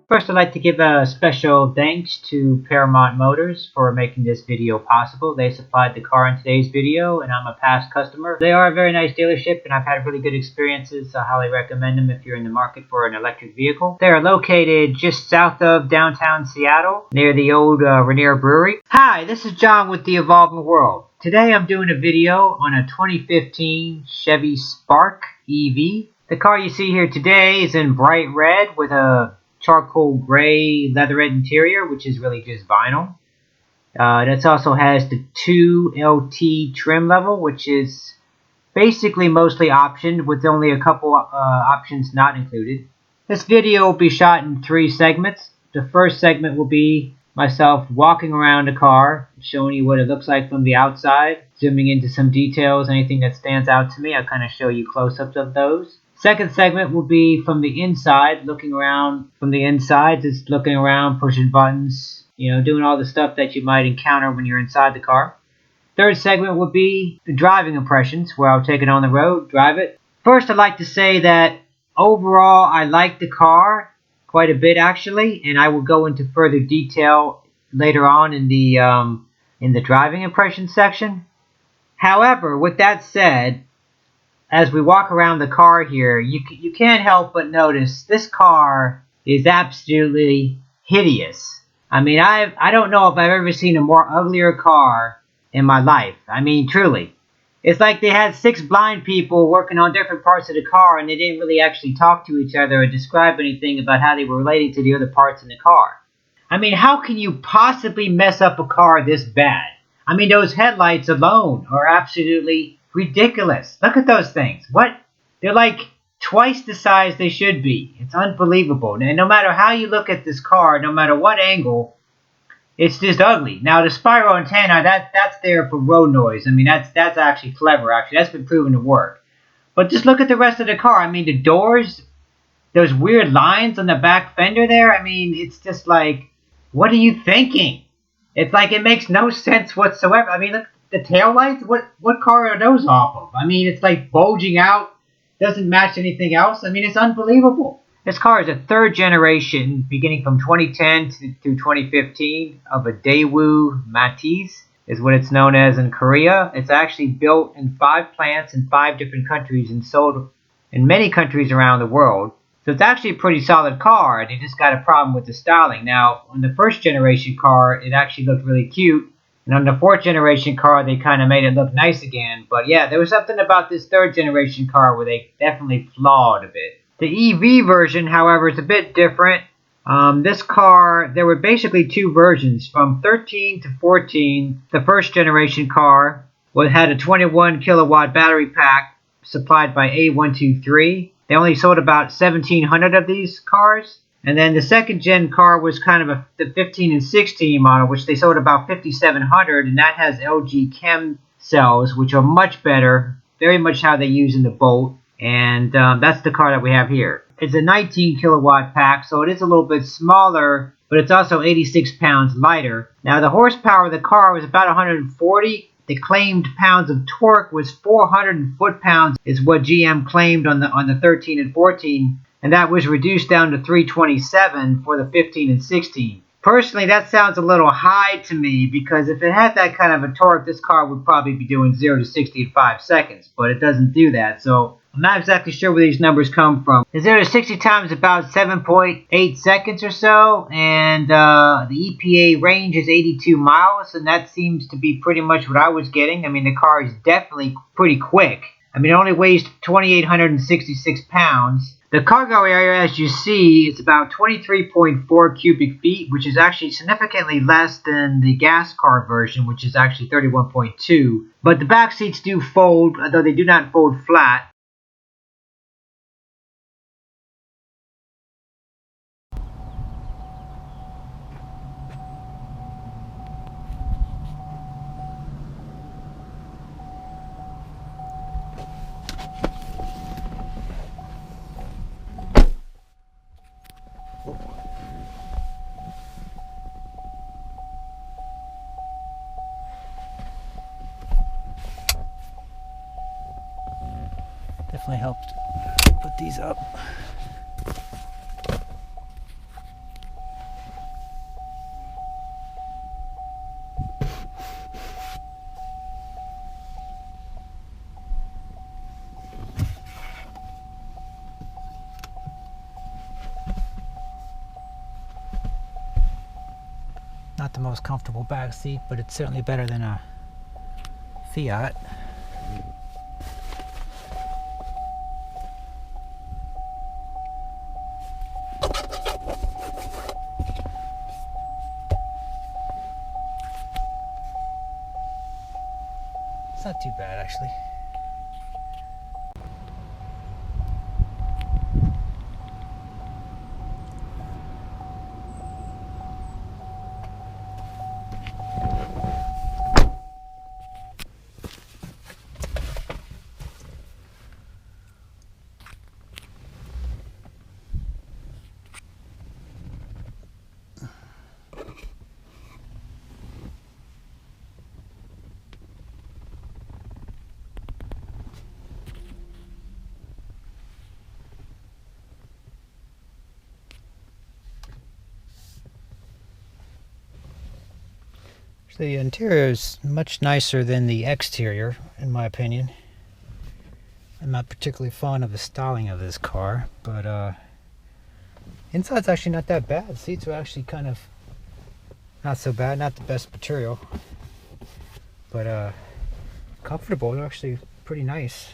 First, I'd like to give a special thanks to Paramount Motors for making this video possible. They supplied the car in today's video, and I'm a past customer. They are a very nice dealership, and I've had really good experiences. I highly recommend them if you're in the market for an electric vehicle. They are located just south of downtown Seattle, near the old Rainier Brewery. Hi, this is John with The Evolving World. Today I'm doing a video on a 2015 Chevy Spark EV. The car you see here today is in bright red with a charcoal gray leatherette interior, which is really just vinyl. That also has the 2 LT trim level, which is basically mostly optioned with only a couple options not included. This video will be shot in 3 segments. The first segment will be myself walking around the car, showing you what it looks like from the outside, zooming into some details, anything that stands out to me. I'll kind of show you close-ups of those. Second segment will be from the inside, looking around from the inside, just looking around, pushing buttons, doing all the stuff that you might encounter when you're inside the car. Third segment will be the driving impressions, where I'll take it on the road, drive it. First, I'd like to say that overall, I like the car quite a bit actually, and I will go into further detail later on in the driving impressions section. However, with that said, as we walk around the car here, you can't help but notice this car is absolutely hideous. I mean, I don't know if I've ever seen a more uglier car in my life. I mean, truly. It's like they had 6 blind people working on different parts of the car, and they didn't really actually talk to each other or describe anything about how they were related to the other parts in the car. I mean, how can you possibly mess up a car this bad? I mean, those headlights alone are absolutely ridiculous. Look at those things. What? They're like twice the size they should be. It's unbelievable. And no matter how you look at this car, no matter what angle, it's just ugly. Now the spiral antenna, that's there for road noise. I mean, that's actually clever. Actually, that's been proven to work. But just look at the rest of the car. I mean, the doors, those weird lines on the back fender there. I mean, it's just like, what are you thinking? It's like it makes no sense whatsoever. I mean, look. The taillights? What car are those off of? I mean, it's like bulging out. Doesn't match anything else. I mean, it's unbelievable. This car is a 3rd generation, beginning from 2010 through 2015, of a Daewoo Matiz, is what it's known as in Korea. It's actually built in 5 plants in 5 different countries and sold in many countries around the world. So it's actually a pretty solid car. They just got a problem with the styling. Now, on the 1st generation car, it actually looked really cute. And on the 4th generation car, they kind of made it look nice again. But yeah, there was something about this 3rd generation car where they definitely flawed a bit. The EV version, however, is a bit different. This car, there were basically 2 versions. From 13 to 14, the 1st generation car had a 21 kilowatt battery pack supplied by A123. They only sold about 1,700 of these cars. And then the 2nd gen car was kind of the 15 and 16 model, which they sold about 5,700, and that has LG Chem cells, which are much better, very much how they use in the Volt, and that's the car that we have here. It's a 19 kilowatt pack, so it is a little bit smaller, but it's also 86 pounds lighter. Now the horsepower of the car was about 140. The claimed pounds of torque was 400 foot-pounds, is what GM claimed on the 13 and 14. And that was reduced down to 327 for the 15 and 16. Personally, that sounds a little high to me, because if it had that kind of a torque, this car would probably be doing 0 to 60 in 5 seconds, but it doesn't do that, so I'm not exactly sure where these numbers come from. The 0 to 60 time is about 7.8 seconds or so, and the EPA range is 82 miles, and that seems to be pretty much what I was getting. I mean, the car is definitely pretty quick. I mean, it only weighs 2,866 pounds. The cargo area, as you see, is about 23.4 cubic feet, which is actually significantly less than the gas car version, which is actually 31.2. But the back seats do fold, although they do not fold flat. Definitely helped put these up. not the most comfortable back seat, but it's certainly better than a Fiat. It's not too bad, actually. The interior is much nicer than the exterior, in my opinion. I'm not particularly fond of the styling of this car, but inside's actually not that bad. The seats are actually kind of not so bad, not the best material, but comfortable. They're actually pretty nice.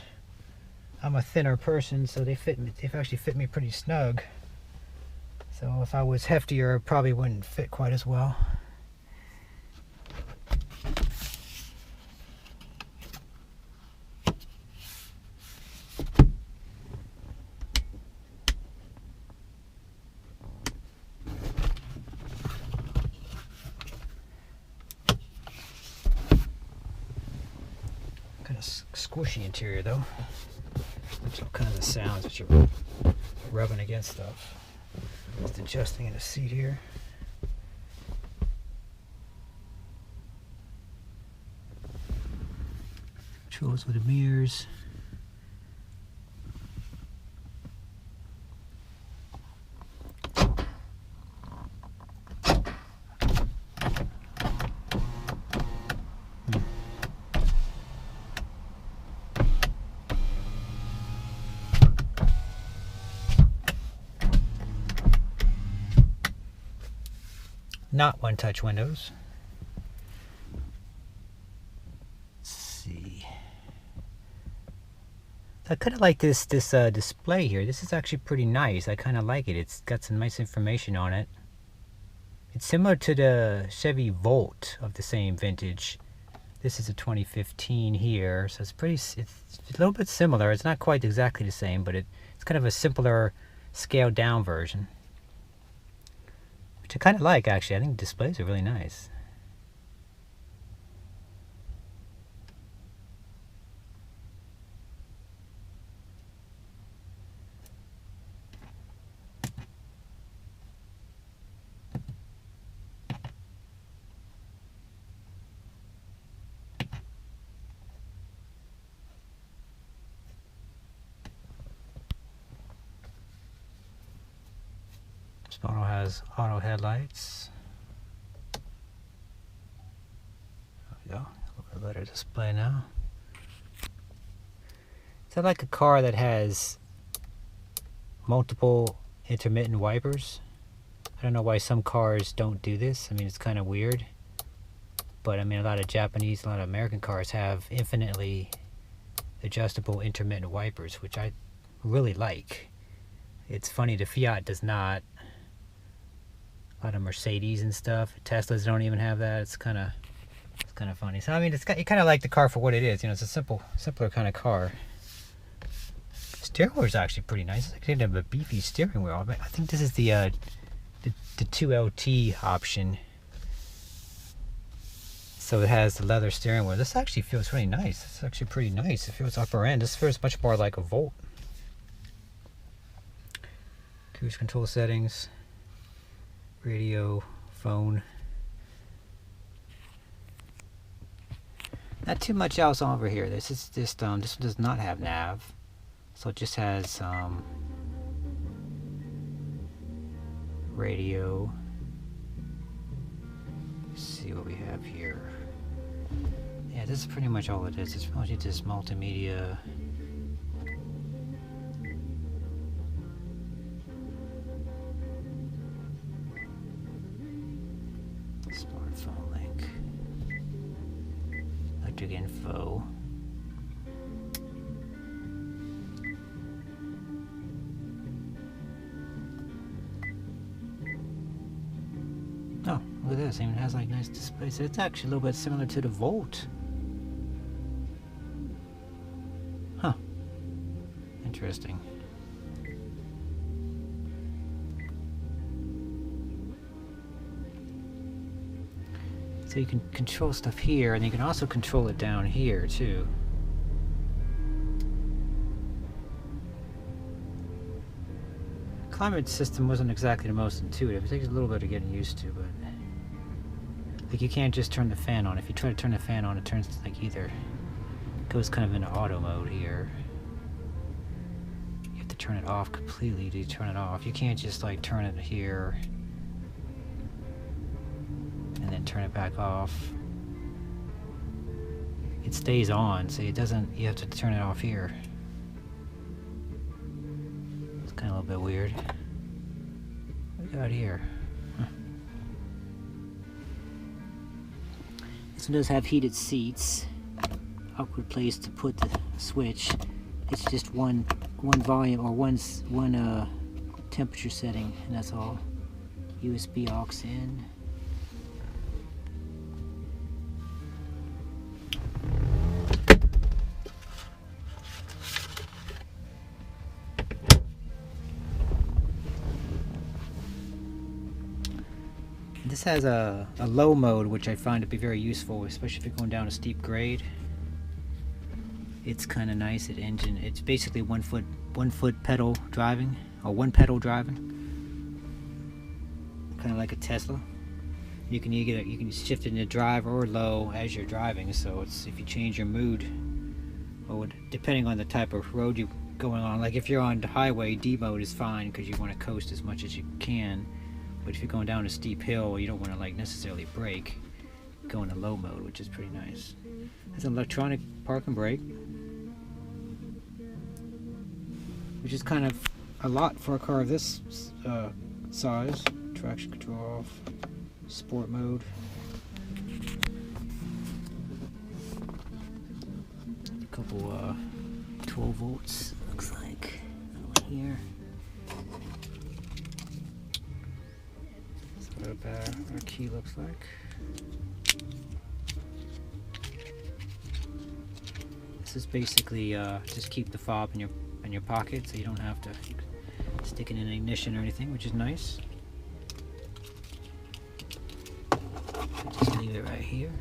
I'm a thinner person, so they've actually fit me pretty snug. So if I was heftier, it probably wouldn't fit quite as well. Kind of squishy interior though. There's all kinds of sounds that you're rubbing against stuff. Just adjusting in the seat here. Controls with the mirrors. Not one-touch windows. Let's see. I kind of like this display here. This is actually pretty nice. I kind of like it. It's got some nice information on it. It's similar to the Chevy Volt of the same vintage. This is a 2015 here, so it's a little bit similar. It's not quite exactly the same, but it's kind of a simpler, scaled down version. Which I kind of like, actually. I think the displays are really nice. This model has auto headlights. There we go. A little bit better display now. Is that like a car that has multiple intermittent wipers? I don't know why some cars don't do this. I mean, it's kind of weird. But I mean, a lot of Japanese, a lot of American cars have infinitely adjustable intermittent wipers, which I really like. It's funny, the Fiat does not. A lot of Mercedes and stuff. Teslas don't even have that. It's kind of funny. So I mean, you kind of like the car for what it is. You know, it's a simpler kind of car. Steering wheel is actually pretty nice. It's actually a beefy steering wheel. I think this is the 2LT option. So it has the leather steering wheel. This actually feels really nice. It's actually pretty nice. It feels upper end. This feels much more like a Volt. Cruise control settings. Radio, phone. Not too much else over here. This is just this one does not have nav, so it just has radio. Let's see what we have here. Yeah, this is pretty much all it is. It's mostly just multimedia. Smartphone link. Electric info. Oh, look at this. It even has like nice display. So it's actually a little bit similar to the Volt. Huh. Interesting. So you can control stuff here, and you can also control it down here too. Climate system wasn't exactly the most intuitive. It takes a little bit of getting used to, but like you can't just turn the fan on. If you try to turn the fan on, it turns to like either goes kind of into auto mode here. You have to turn it off completely to turn it off. You can't just like turn it here and then turn it back off. It stays on, so it doesn't, you have to turn it off here. It's kind of a little bit weird. What do we got here? Huh. This one does have heated seats. Awkward place to put the switch. It's just one volume or one temperature setting, and that's all. USB aux in. This has a low mode, which I find to be very useful, especially if you're going down a steep grade. It's kind of nice. It's basically one foot pedal driving, or one pedal driving, kind of like a Tesla. You can shift it into drive or low as you're driving. So it's, if you change your mood, or depending on the type of road you're going on. Like if you're on the highway, D mode is fine because you want to coast as much as you can. But if you're going down a steep hill, you don't want to like necessarily brake. Go into low mode, which is pretty nice. It's an electronic park and brake, which is kind of a lot for a car of this size. Traction control off, sport mode. A couple 12 volts, looks like, here. What our key looks like. This is basically just keep the fob in your pocket, so you don't have to stick it in an ignition or anything, which is nice. Just leave it right here.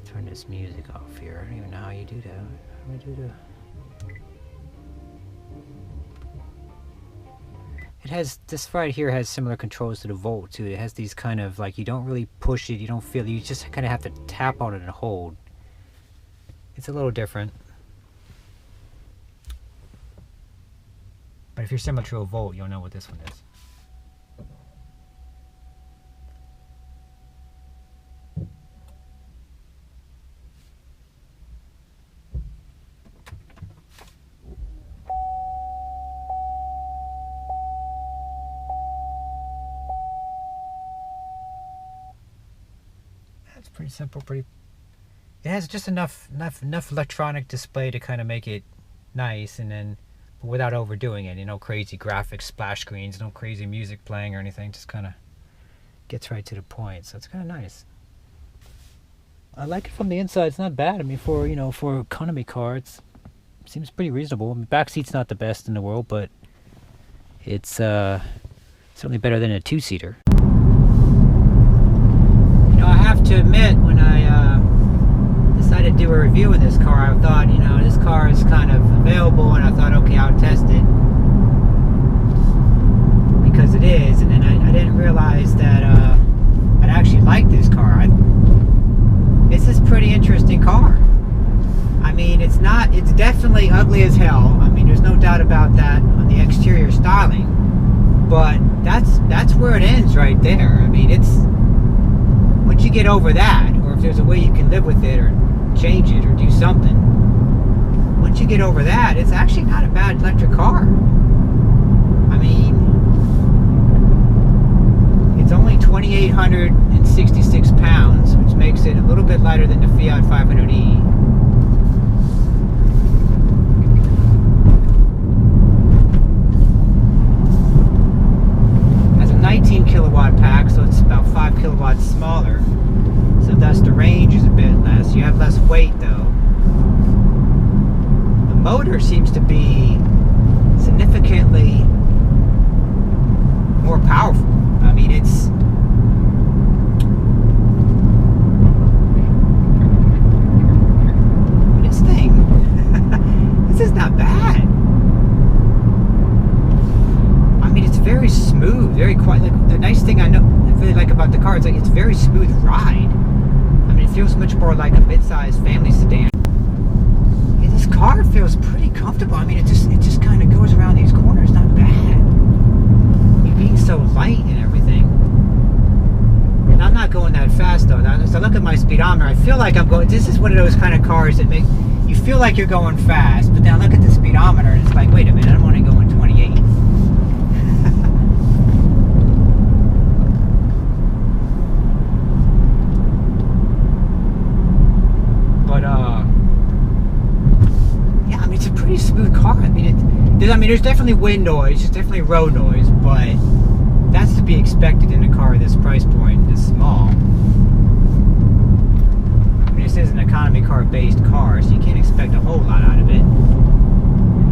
Turn this music off here. I don't even know how you do that. How do I do that? It has, this right here has similar controls to the Volt too. It has these kind of like, you don't really push it, you don't feel it, you just kind of have to tap on it and hold. It's a little different. But if you're similar to a Volt, you'll know what this one is. Pretty simple, it has just enough electronic display to kind of make it nice, and then but without overdoing it. You know, crazy graphics, splash screens, no crazy music playing or anything. Just kind of gets right to the point. So it's kind of nice. I like it from the inside. It's not bad. I mean, for for economy car, it seems pretty reasonable. I mean, back seat's not the best in the world, but it's certainly better than a two-seater. I have to admit, when I decided to do a review of this car, I thought, this car is kind of available, and I thought, okay, I'll test it because it is. And then I didn't realize that I'd actually like this car. This is a pretty interesting car. I mean, it's definitely ugly as hell. I mean, there's no doubt about that on the exterior styling, but that's where it ends right there. I mean, once you get over that, or if there's a way you can live with it or change it or do something, once you get over that, it's actually not a bad electric car. I mean, it's only 2,866 pounds, which makes it a little bit lighter than the Fiat 500e. Has a 19 kilowatt pack, so it's about 5 kilowatts smaller. So thus the range is a bit less. You have less weight though. The motor seems to be significantly more powerful. I mean, it's this thing. This is not bad. I mean, it's very smooth, very quiet. Like, the nice thing I really like about the car is like it's very smooth ride. I mean, it feels much more like a mid-sized family sedan. Yeah, this car feels pretty comfortable. I mean, it just kind of goes around these corners, not bad. Being so light and everything. And I'm not going that fast though. Now, as I look at my speedometer, I feel like I'm going. This is one of those kind of cars that make you feel like you're going fast, but then I look at the speedometer and it's like, wait a minute, I'm only going 28. But yeah, I mean, it's a pretty smooth car. I mean, there's definitely wind noise, there's definitely road noise, but that's to be expected in a car this price point, this small. I mean, this is an economy car based car, so you can't expect a whole lot out of it.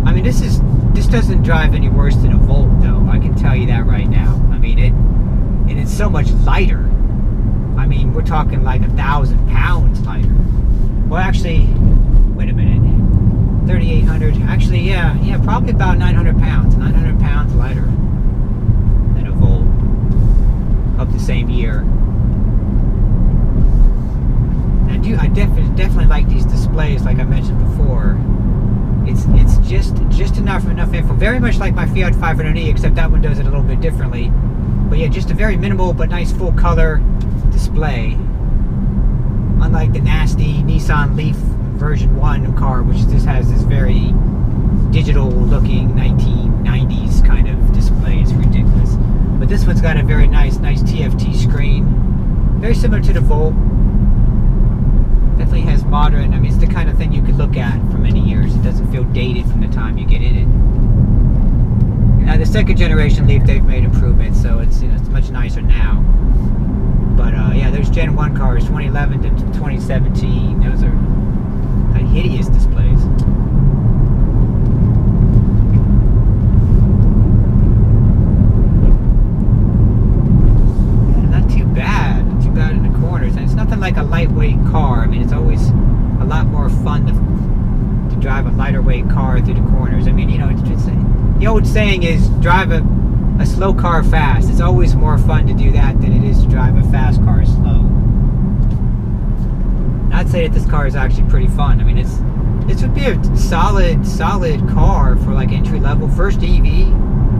I mean, this doesn't drive any worse than a Volt though, I can tell you that right now. I mean, it's so much lighter. I mean, we're talking like 1,000 pounds lighter. Well, actually, wait a minute. 3,800. Actually, yeah, probably about 900 pounds. 900 pounds lighter than a Volt of the same year. And I definitely like these displays, like I mentioned before. It's just enough info. Very much like my Fiat 500e, except that one does it a little bit differently. But yeah, just a very minimal but nice full color display. Unlike the nasty Nissan LEAF version 1 car, which just has this very digital looking 1990s kind of display. It's ridiculous. But this one's got a very nice TFT screen. Very similar to the Volt. Definitely has modern, I mean, it's the kind of thing you could look at for many years. It doesn't feel dated from the time you get in it. Now the second generation LEAF, they've made improvements, so it's, you know, it's much nicer now. But yeah, there's Gen 1 cars, 2011 to 2017. Those are hideous displays. Yeah, not too bad in the corners. And it's nothing like a lightweight car. I mean, it's always a lot more fun to drive a lighter weight car through the corners. I mean, you know, it's the old saying is drive a slow car fast. It's always more fun to do that than it is to drive a fast car slow. I'd say that this car is actually pretty fun. I mean, this would be a solid car for like entry level, first EV,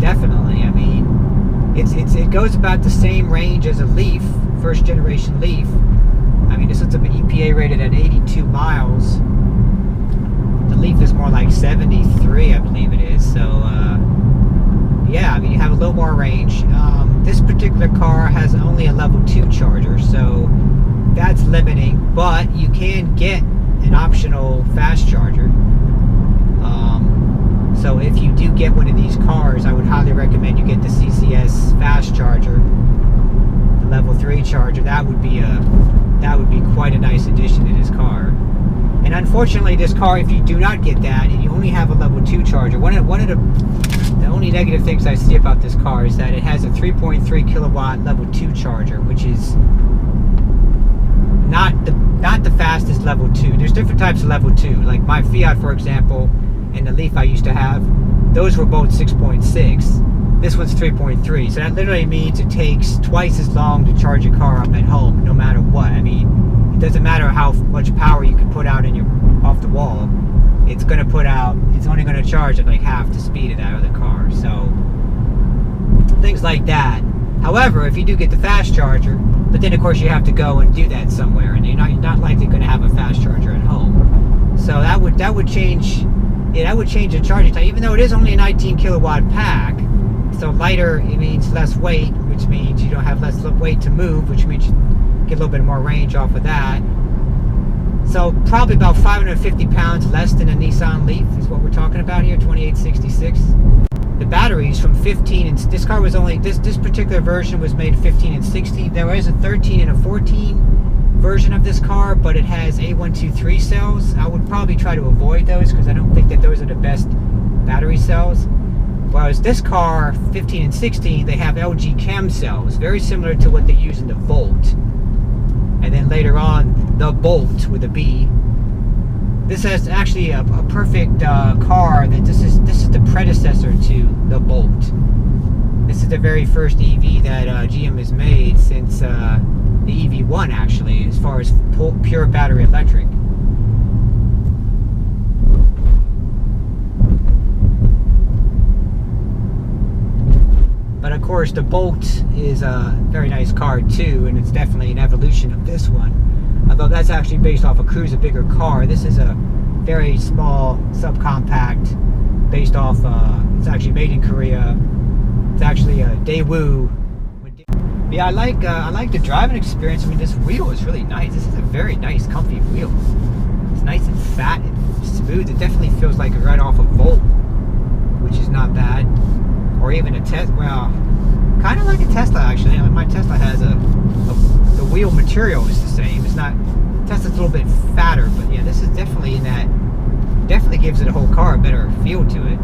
definitely. I mean, it goes about the same range as a LEAF, first generation LEAF. I mean, this one's up an EPA rated at 82 miles. The LEAF is more like 73, I believe it is. So yeah, I mean, you have a little more range. This particular car has only a level 2 charger, so that's limiting, but you can get an optional fast charger. So if you do get one of these cars, I would highly recommend you get the CCS fast charger, the level 3 charger. That would be quite a nice addition to this car. And unfortunately, this car, if you do not get that and you only have a level 2 charger, one of the only negative things I see about this car is that it has a 3.3 kilowatt level 2 charger, which is not the fastest level 2. There's different types of level 2. Like my Fiat, for example, and the LEAF I used to have, those were both 6.6. This one's 3.3. So that literally means it takes twice as long to charge a car up at home, no matter what. I mean, it doesn't matter how much power you can put out off the wall. It's only going to charge at like half the speed of that other car. So things like that. However, if you do get the fast charger, but then of course you have to go and do that somewhere, and you're not likely going to have a fast charger at home. So that would change Yeah, that would change the charging time, even though it is only a 19 kilowatt pack. So lighter, it means less weight, which means you don't have less weight to move, which means you get a little bit more range off of that. So probably about 550 pounds less than a Nissan LEAF is what we're talking about here, 2866. The batteries from 15, and this car was only, this particular version was made 15 and 60. There is a 13 and a 14 version of this car, but it has A123 cells. I would probably try to avoid those because I don't think that those are the best battery cells. Whereas this car, 15 and 16, they have LG Chem cells, very similar to what they use in the Volt. And then later on, the Bolt with a B. This is actually a perfect car. That this is the predecessor to the Bolt. This is the very first EV that GM has made since the EV1, actually, as far as pure battery electric. But of course, the Bolt is a very nice car too, and it's definitely an evolution of this one. Although that's actually based off a Cruise, a bigger car. This is a very small subcompact based off, it's actually made in Korea. It's actually a Daewoo. Yeah, I like the driving experience. I mean, this wheel is really nice. This is a very nice, comfy wheel. It's nice and fat and smooth. It definitely feels like it's right off a Volt, which is not bad. Or even a Tesla. Well, kind of like a Tesla actually. I mean, my Tesla has the wheel material is the same. It's not, Tesla's a little bit fatter, but yeah, this is definitely definitely gives it a whole car a better feel to it.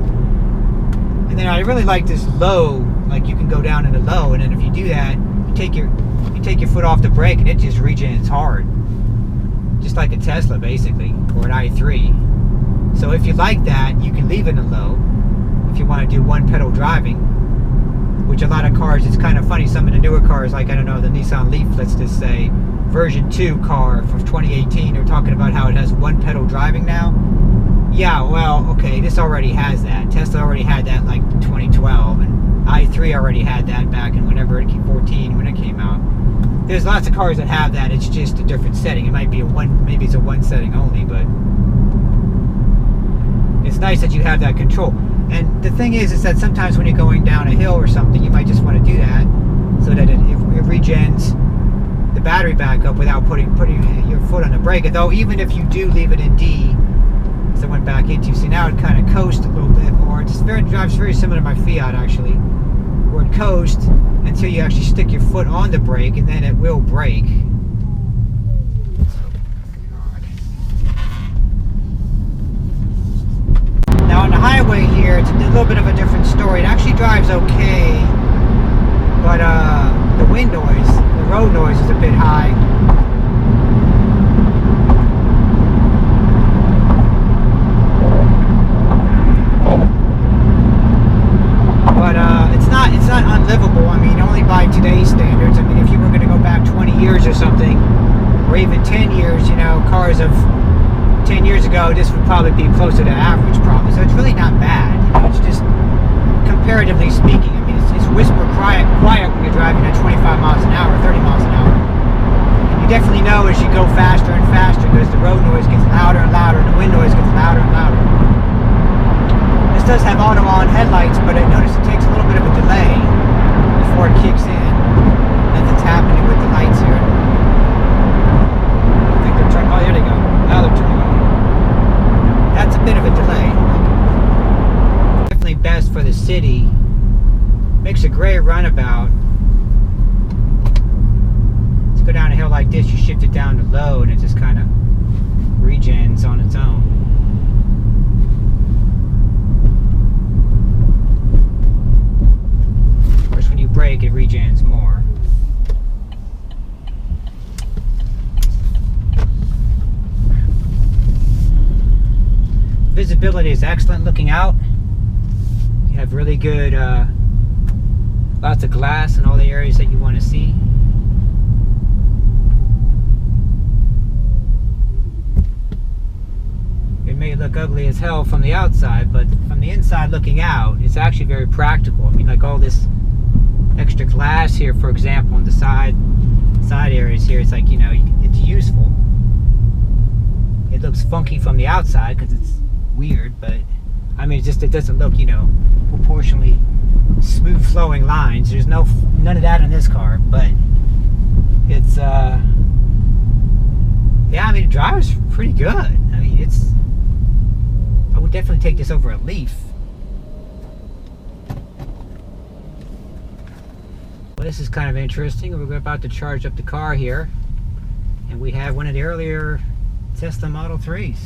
And then I really like this low, like you can go down in the low, and then if you do that, you take your foot off the brake and it just regens hard. Just like a Tesla basically, or an i3. So if you like that, you can leave it in the low. If you want to do one pedal driving, which a lot of cars, it's kind of funny, some of the newer cars, like I don't know, the Nissan LEAF, let's just say version 2 car from 2018, they're talking about how it has one pedal driving now. Yeah, well, okay, this already has that. Tesla already had that like 2012, and i3 already had that back in whenever it came, 14 when it came out. There's lots of cars that have that. It's just a different setting. It might be maybe it's a one setting only, but it's nice that you have that control. And the thing is that sometimes when you're going down a hill or something, you might just want to do that so that it regens the battery back up without putting your foot on the brake. Although even if you do leave it in D, as I went back into, see now it kind of coasts a little bit more. It drives very similar to my Fiat actually, where it coasts until you actually stick your foot on the brake, and then it will brake. Now on the highway here, it's a little bit of a different story. It actually drives okay, but the wind noise, the road noise is a bit high. But it's not unlivable. I mean, only by today's standards. I mean, if you were going to go back 20 years or something, or even 10 years, you know, cars of 10 years ago, this would probably be closer to average probably. So it's really not bad. You know, it's just, comparatively speaking, I mean, it's whisper quiet when you're driving at 25 miles an hour, 30 miles an hour. And you definitely know as you go faster and faster, because the road noise gets louder and louder, and the wind noise gets louder and louder. This does have auto-on headlights, but I notice it takes a little bit of a delay before it kicks in. Nothing's happening with the lights here. I think they're turning, oh, there they go. Now they're turning on. That's a bit of a delay. Definitely best for the city. Makes a great runabout. To go down a hill like this, you shift it down to low, and it just kind of regens on its own. Of course, when you brake, it regens more. Visibility is excellent looking out. You have really good, lots of glass in all the areas that you want to see. It may look ugly as hell from the outside, but from the inside looking out, it's actually very practical. I mean, like all this extra glass here, for example, on the side areas here, it's like, you know, it's useful. It looks funky from the outside because it's weird, but I mean, it doesn't look, you know, proportionally smooth flowing lines. There's none of that in this car, but it's yeah, I mean, it drives pretty good. I mean, I would definitely take this over a Leaf. Well, this is kind of interesting. We're about to charge up the car here, and we have one of the earlier Tesla Model 3s.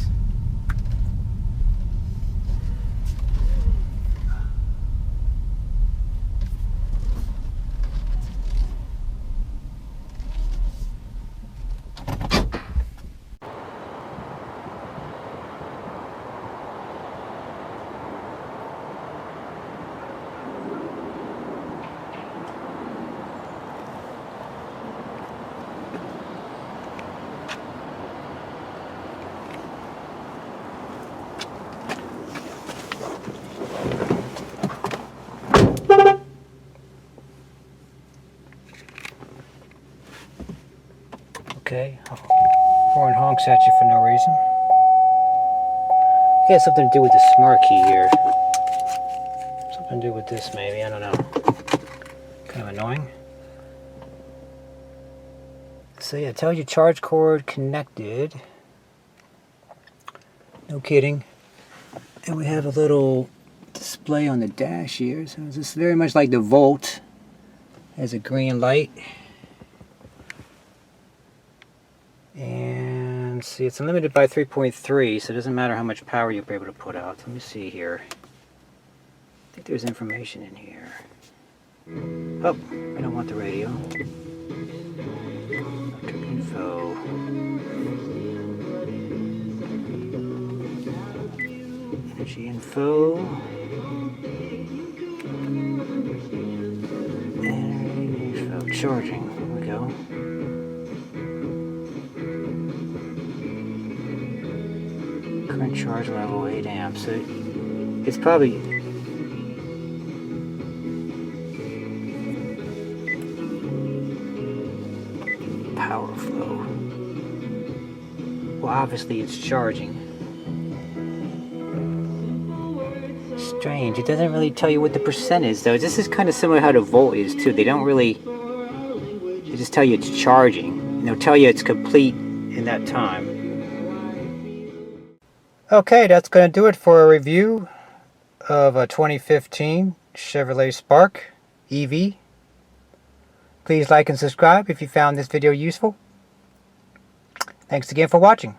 Okay, horn honks at you for no reason. It has something to do with the smart key here. Something to do with this maybe, I don't know. Kind of annoying. So yeah, it tells you charge cord connected. No kidding. And we have a little display on the dash here. So this is very much like the Volt. Has a green light. And see, it's unlimited by 3.3, so it doesn't matter how much power you'll be able to put out. Let me see here. I think there's information in here. Oh, I don't want the radio. Electric info. Energy info. Energy info. Charging. Here we go. Current charge level 8 amps. So it's probably power flow. Well, obviously it's charging. Strange. It doesn't really tell you what the percent is, though. This is kind of similar to how the Volt is too. They don't really. They just tell you it's charging, and they'll tell you it's complete in that time. Okay, that's going to do it for a review of a 2015 Chevrolet Spark EV. Please like and subscribe if you found this video useful. Thanks again for watching.